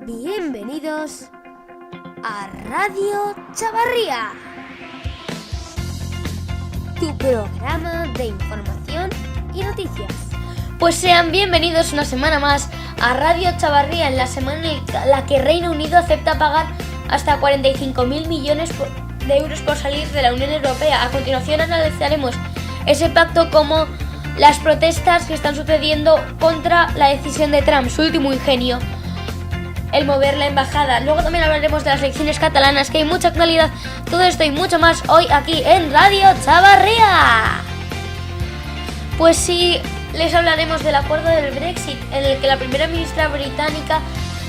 Bienvenidos a Radio Chavarría, tu programa de información y noticias. Pues sean bienvenidos una semana más a Radio Chavarría, en la semana en la que Reino Unido acepta pagar hasta 45.000 millones de euros por salir de la Unión Europea. A continuación analizaremos ese pacto como las protestas que están sucediendo contra la decisión de Trump, su último ingenio, el mover la embajada. Luego también hablaremos de las elecciones catalanas, que hay mucha actualidad. Todo esto y mucho más hoy aquí en Radio Chavarría. Pues sí, les hablaremos del acuerdo del Brexit, en el que la primera ministra británica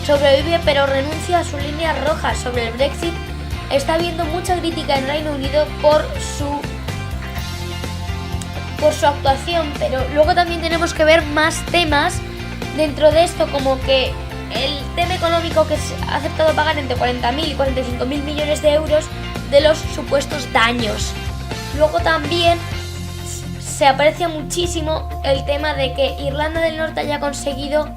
sobrevive pero renuncia a su línea roja sobre el Brexit. Está habiendo mucha crítica en Reino Unido por su actuación, pero luego también tenemos que ver más temas dentro de esto, como que el tema económico, que se ha aceptado pagar entre 40.000 y 45.000 millones de euros de los supuestos daños. Luego también se aprecia muchísimo el tema de que Irlanda del Norte haya conseguido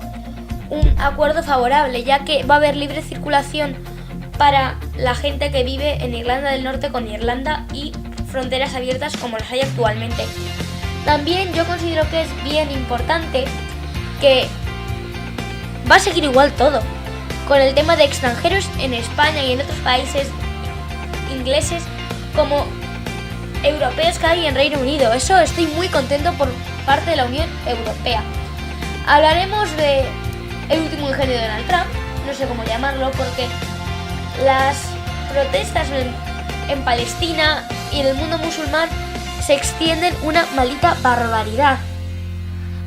un acuerdo favorable, ya que va a haber libre circulación para la gente que vive en Irlanda del Norte con Irlanda y fronteras abiertas como las hay actualmente. También yo considero que es bien importante que va a seguir igual todo, con el tema de extranjeros en España y en otros países ingleses como europeos que hay en Reino Unido. Eso estoy muy contento por parte de la Unión Europea. Hablaremos de el último ingenio de Donald Trump, no sé cómo llamarlo, porque las protestas en Palestina y en el mundo musulmán se extienden una maldita barbaridad,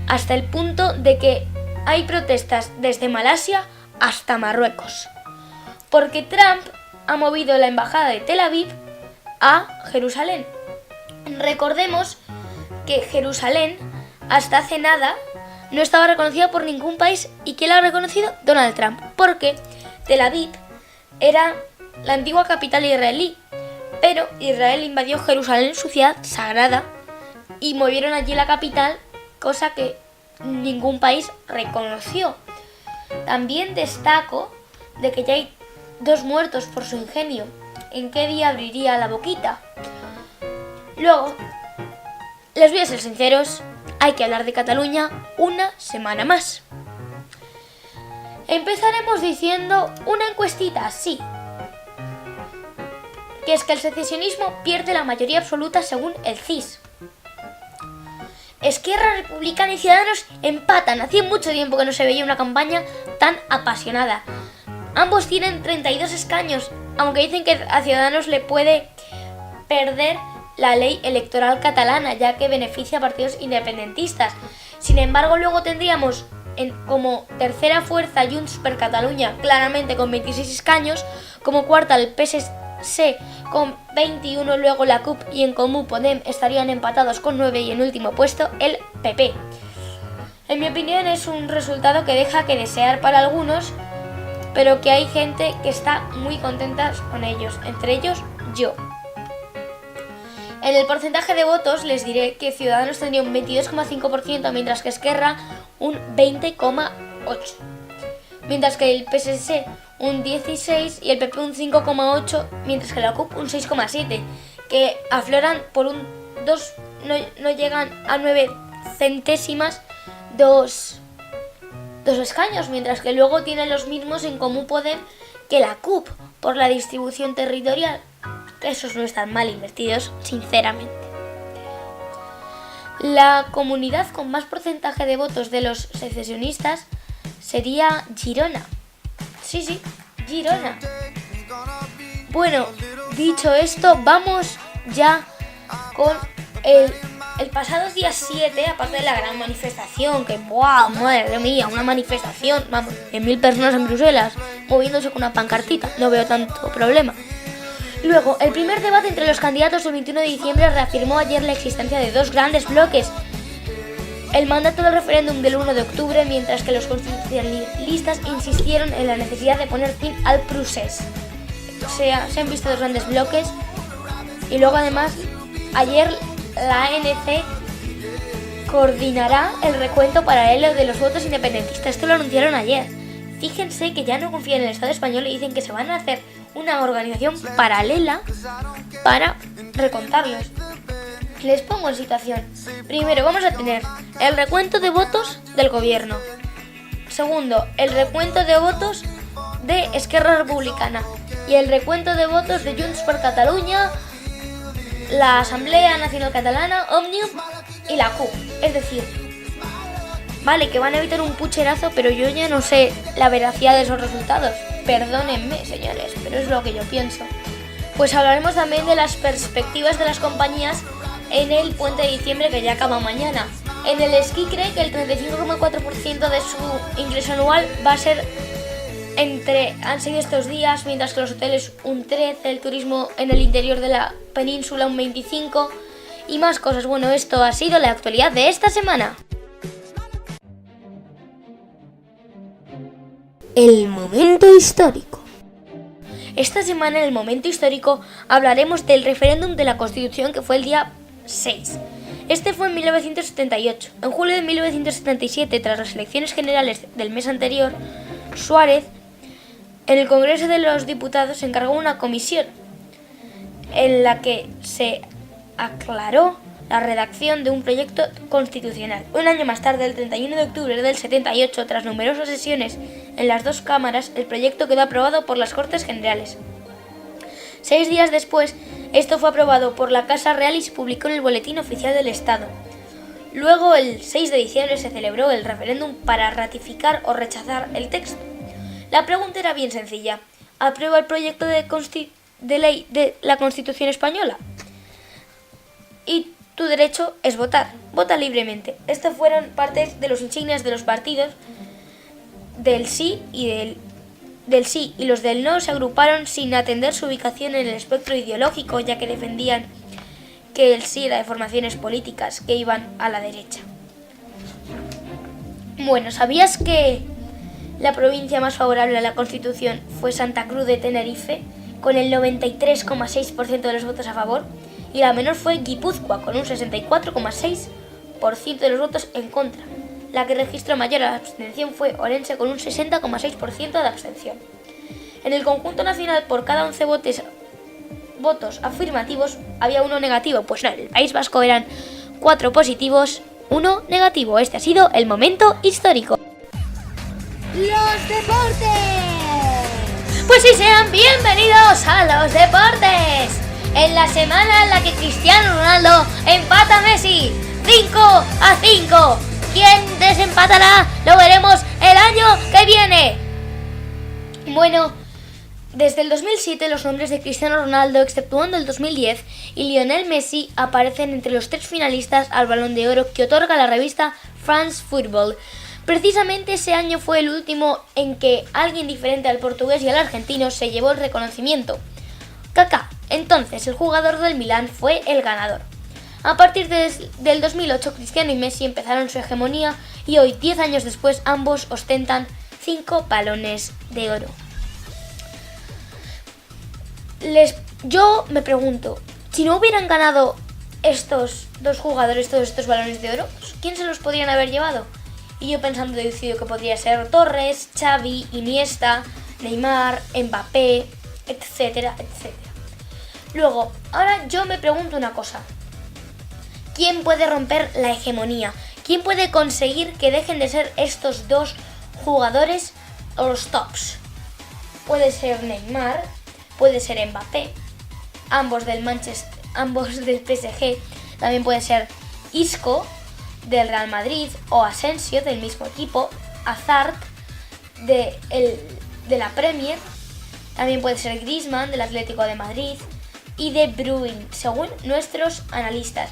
hasta el punto de que hay protestas desde Malasia hasta Marruecos, porque Trump ha movido la embajada de Tel Aviv a Jerusalén. Recordemos que Jerusalén hasta hace nada no estaba reconocida por ningún país. ¿Y quién la ha reconocido? Donald Trump, porque Tel Aviv era la antigua capital israelí, pero Israel invadió Jerusalén, su ciudad sagrada, y movieron allí la capital, cosa que ningún país reconoció. También destaco de que ya hay 2 muertos por su ingenio. ¿En qué día abriría la boquita? Luego, les voy a ser sinceros, hay que hablar de Cataluña una semana más. Empezaremos diciendo una encuestita, sí, que es que el secesionismo pierde la mayoría absoluta según el CIS. Esquerra Republicana y Ciudadanos empatan. Hacía mucho tiempo que no se veía una campaña tan apasionada. Ambos tienen 32 escaños, aunque dicen que a Ciudadanos le puede perder la ley electoral catalana, ya que beneficia a partidos independentistas. Sin embargo, luego tendríamos como tercera fuerza Junts per Catalunya, claramente con 26 escaños, como cuarta el PSC con 21, luego la CUP y En Comú Podem estarían empatados con 9 y en último puesto el PP. En mi opinión es un resultado que deja que desear para algunos, pero que hay gente que está muy contenta con ellos, entre ellos yo. En el porcentaje de votos les diré que Ciudadanos tendría un 22,5%, mientras que Esquerra un 20,8%, mientras que el PSC un 16% y el PP un 5,8%, mientras que la CUP un 6,7%, que afloran por un 2, no llegan a 9 centésimas, 2 escaños, mientras que luego tienen los mismos En Comú Podem que la CUP por la distribución territorial. Esos no están mal invertidos, sinceramente. La comunidad con más porcentaje de votos de los secesionistas sería Girona. Sí, Girona. Bueno, dicho esto, vamos ya con el pasado día 7, aparte de la gran manifestación, que ¡wow! Madre mía, una manifestación, vamos, 100.000 personas en Bruselas, moviéndose con una pancartita, no veo tanto problema. Luego, el primer debate entre los candidatos del 21 de diciembre reafirmó ayer la existencia de 2 grandes bloques: el mandato del referéndum del 1 de octubre, mientras que los constitucionalistas insistieron en la necesidad de poner fin al procés. O sea, se han visto 2 grandes bloques. Y luego además, ayer la ANC coordinará el recuento paralelo de los votos independentistas. Esto lo anunciaron ayer. fíjense que ya no confían en el Estado español y dicen que se van a hacer una organización paralela para recontarlos. Les pongo en situación. Primero vamos a tener el recuento de votos del gobierno. Segundo, el recuento de votos de Esquerra Republicana. Y el recuento de votos de Junts per Catalunya, la Asamblea Nacional Catalana, Òmnium y la CUP. Es decir, vale, que van a evitar un pucherazo, pero yo ya no sé la veracidad de esos resultados. Perdónenme, señores, pero es lo que yo pienso. Pues hablaremos también de las perspectivas de las compañías en el puente de diciembre que ya acaba mañana. En el esquí cree que el 35,4% de su ingreso anual va a ser han sido estos días, mientras que los hoteles un 13%, el turismo en el interior de la península un 25% y más cosas. Bueno, esto ha sido la actualidad de esta semana. El momento histórico. Esta semana en el momento histórico hablaremos del referéndum de la Constitución que fue el día 6. Este fue en 1978. En julio de 1977, tras las elecciones generales del mes anterior, Suárez, en el Congreso de los Diputados, encargó una comisión en la que se aclaró la redacción de un proyecto constitucional. Un año más tarde, el 31 de octubre del 78, tras numerosas sesiones en las dos cámaras, el proyecto quedó aprobado por las Cortes Generales. 6 días después, esto fue aprobado por la Casa Real y se publicó en el Boletín Oficial del Estado. Luego, el 6 de diciembre, se celebró el referéndum para ratificar o rechazar el texto. La pregunta era bien sencilla. ¿Aprueba el proyecto de ley de la Constitución española? Y tu derecho es votar. Vota libremente. Estas fueron partes de los insignias de los partidos del sí y los del no se agruparon sin atender su ubicación en el espectro ideológico, ya que defendían que el sí era de formaciones políticas que iban a la derecha. Bueno, ¿sabías que la provincia más favorable a la Constitución fue Santa Cruz de Tenerife, con el 93,6% de los votos a favor? Y la menor fue Guipúzcoa, con un 64,6% de los votos en contra. La que registró mayor abstención fue Orense, con un 60,6% de abstención. En el conjunto nacional, por cada 11 votos afirmativos, había uno negativo. Pues no, en el País Vasco eran 4 positivos, 1 negativo. Este ha sido el momento histórico. ¡Los deportes! Pues sí, sean bienvenidos a los deportes. En la semana en la que Cristiano Ronaldo empata a Messi 5-5. ¿Quién desempatará? Lo veremos el año que viene. Bueno, desde el 2007 los nombres de Cristiano Ronaldo, exceptuando el 2010, y Lionel Messi aparecen entre los 3 finalistas al Balón de Oro que otorga la revista France Football. Precisamente ese año fue el último en que alguien diferente al portugués y al argentino se llevó el reconocimiento. Kaká, entonces el jugador del Milán, fue el ganador. A partir del 2008, Cristiano y Messi empezaron su hegemonía y hoy, 10 años después, ambos ostentan 5 balones de oro. Yo me pregunto, si no hubieran ganado estos dos jugadores todos estos balones de oro, ¿quién se los podrían haber llevado? Y yo pensando, deducido que podría ser Torres, Xavi, Iniesta, Neymar, Mbappé, etcétera, etcétera. Luego, ahora yo me pregunto una cosa. ¿Quién puede romper la hegemonía? ¿Quién puede conseguir que dejen de ser estos dos jugadores los tops? Puede ser Neymar, puede ser Mbappé, ambos del PSG, también puede ser Isco del Real Madrid o Asensio del mismo equipo, Hazard de la Premier, también puede ser Griezmann del Atlético de Madrid y De Bruyne, según nuestros analistas.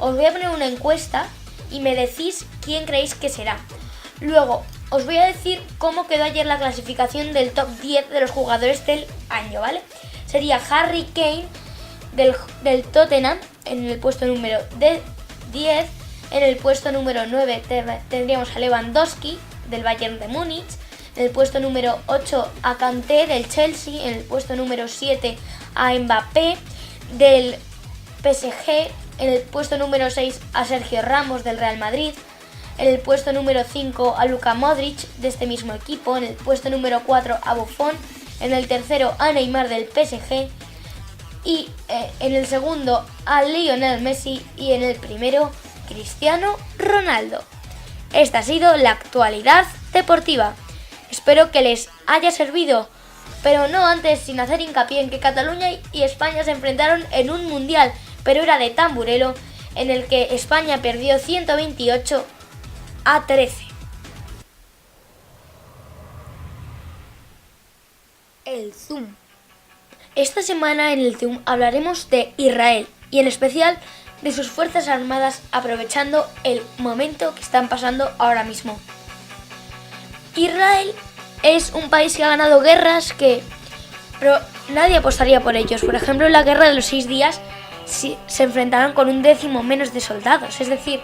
Os voy a poner una encuesta y me decís quién creéis que será. Luego, os voy a decir cómo quedó ayer la clasificación del top 10 de los jugadores del año, ¿vale? Sería Harry Kane del Tottenham en el puesto número 10. En el puesto número 9 tendríamos a Lewandowski del Bayern de Múnich. En el puesto número 8 a Kanté del Chelsea. En el puesto número 7 a Mbappé del PSG. En el puesto número 6 a Sergio Ramos del Real Madrid. En el puesto número 5 a Luka Modric de este mismo equipo. En el puesto número 4 a Buffon. En el tercero a Neymar del PSG. Y en el segundo a Lionel Messi. Y en el primero Cristiano Ronaldo. Esta ha sido la actualidad deportiva. Espero que les haya servido, pero no antes sin hacer hincapié en que Cataluña y España se enfrentaron en un mundial, pero era de tamburelo, en el que España perdió 128-13. El Zoom. Esta semana en el Zoom hablaremos de Israel y en especial de sus fuerzas armadas, aprovechando el momento que están pasando ahora mismo. Israel es un país que ha ganado guerras pero nadie apostaría por ellos. Por ejemplo, en la guerra de los 6 días se enfrentaron con un 10% menos de soldados, es decir,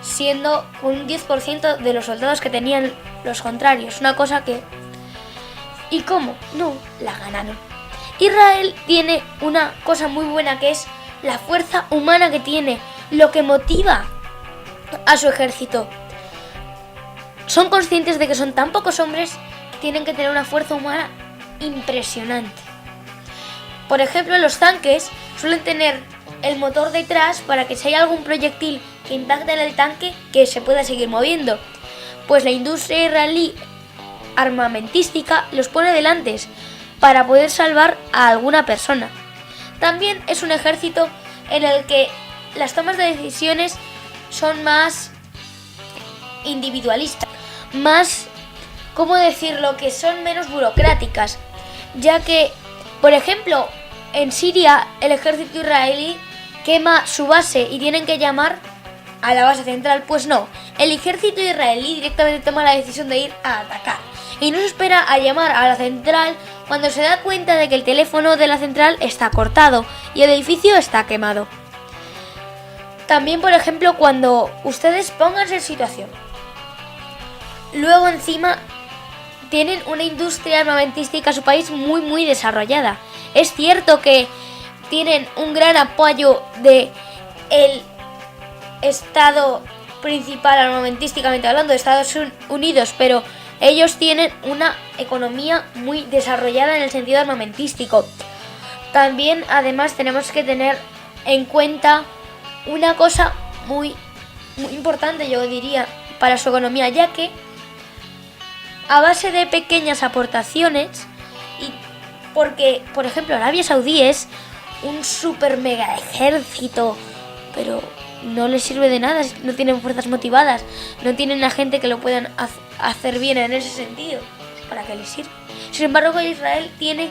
siendo un 10% de los soldados que tenían los contrarios. Una cosa que... ¿Y cómo? No, la ganaron. Israel tiene una cosa muy buena, que es la fuerza humana que tiene, lo que motiva a su ejército. Son conscientes de que son tan pocos hombres que tienen que tener una fuerza humana impresionante. Por ejemplo, los tanques suelen tener el motor detrás para que si hay algún proyectil que impacte en el tanque, que se pueda seguir moviendo. Pues la industria israelí armamentística los pone delante para poder salvar a alguna persona. También es un ejército en el que las tomas de decisiones son más individualistas, más, ¿cómo decirlo?, que son menos burocráticas, ya que, por ejemplo, en Siria el ejército israelí quema su base y tienen que llamar a la base central. Pues no, el ejército israelí directamente toma la decisión de ir a atacar y no se espera a llamar a la central cuando se da cuenta de que el teléfono de la central está cortado y el edificio está quemado. También, por ejemplo, cuando ustedes pónganse en situación, luego encima tienen una industria armamentística su país muy desarrollada. Es cierto que tienen un gran apoyo del Estado principal armamentísticamente hablando, de Estados Unidos, pero ellos tienen una economía muy desarrollada en el sentido armamentístico. También, además, tenemos que tener en cuenta una cosa muy importante, yo diría, para su economía, ya que a base de pequeñas aportaciones, y porque, por ejemplo, Arabia Saudí es un super mega ejército, pero no les sirve de nada, no tienen fuerzas motivadas, no tienen a gente que lo puedan hacer bien en ese sentido. ¿Para qué les sirve? Sin embargo, Israel tiene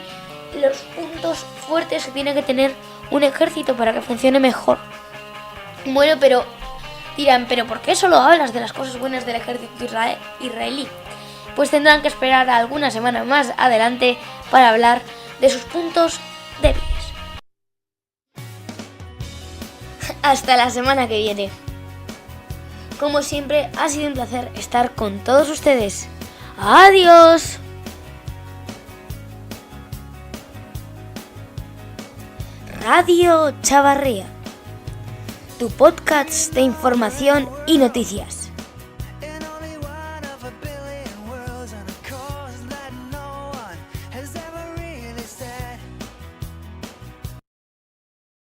los puntos fuertes que tiene que tener un ejército para que funcione mejor. Bueno, pero dirán, ¿pero por qué solo hablas de las cosas buenas del ejército israelí? Pues tendrán que esperar algunas semanas más adelante para hablar de sus puntos débiles. Hasta la semana que viene. Como siempre, ha sido un placer estar con todos ustedes. ¡Adiós! Radio Chavarría, tu podcast de información y noticias.